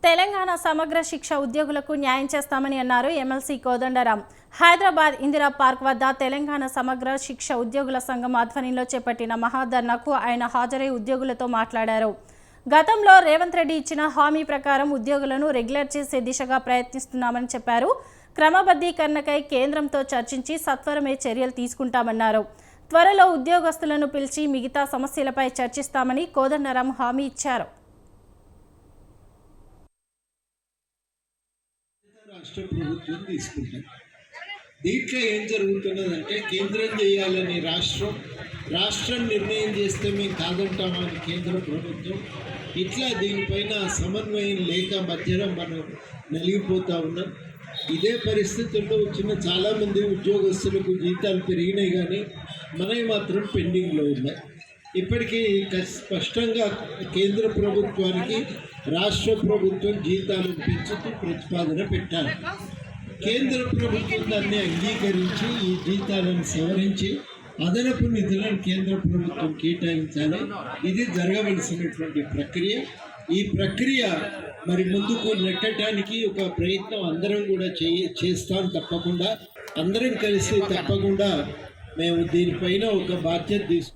తెలంగాణ సమగ్ర శిక్ష ఉద్యోగులకు న్యాయం చేస్తామని అన్నారు ఎమ్మెల్సీ కోదండరాం. హైదరాబాద్ ఇందిరా పార్క్ వద్ద తెలంగాణ సమగ్ర శిక్ష ఉద్యోగుల సంఘం ఆధ్వర్యంలో చేపట్టిన మహాధర్నాకు ఆయన హాజరై ఉద్యోగులతో మాట్లాడారు. గతంలో రేవంత్ రెడ్డి ఇచ్చిన హామీ ప్రకారం ఉద్యోగులను రెగ్యులర్ చేసే దిశగా ప్రయత్నిస్తున్నామని చెప్పారు. క్రమబద్ధీకరణకై కేంద్రంతో చర్చించి సత్వరమే చర్యలు తీసుకుంటామన్నారు. త్వరలో ఉద్యోగస్తులను పిలిచి మిగతా సమస్యలపై చర్చిస్తామని కోదండరాం హామీ ఇచ్చారు. రాష్ట్ర ప్రభుత్వం తీసుకుంటారు. దీంట్లో ఏం జరుగుతున్నదంటే కేంద్రం చేయాలని రాష్ట్రం నిర్ణయం చేస్తే మేము కాదంటామని కేంద్ర ప్రభుత్వం, ఇట్లా దీనిపైన సమన్వయం లేక మధ్యలో మనం నలిగిపోతూ ఉన్నాం. ఇదే పరిస్థితుల్లో వచ్చిన చాలామంది ఉద్యోగస్తులకు జీతాలు పెరిగినాయి, కానీ మనవి మాత్రం పెండింగ్లో ఉన్నాయి. ఇప్పటికీ స్పష్టంగా కేంద్ర ప్రభుత్వానికి రాష్ట్ర ప్రభుత్వం జీతాలను పెంచుతూ ప్రతిపాదన పెట్టారు. కేంద్ర ప్రభుత్వం దాన్ని అంగీకరించి ఈ జీతాలను సవరించి అదనపు నిధులను కేంద్ర ప్రభుత్వం కేటాయించాలి. ఇది జరగవలసినటువంటి ప్రక్రియ. ఈ ప్రక్రియ మరి ముందుకు నెట్టడానికి ఒక ప్రయత్నం అందరం కూడా చేస్తాం. తప్పకుండా అందరం కలిసి తప్పకుండా మేము దీనిపైన ఒక బాధ్యత తీసుకుంటాం.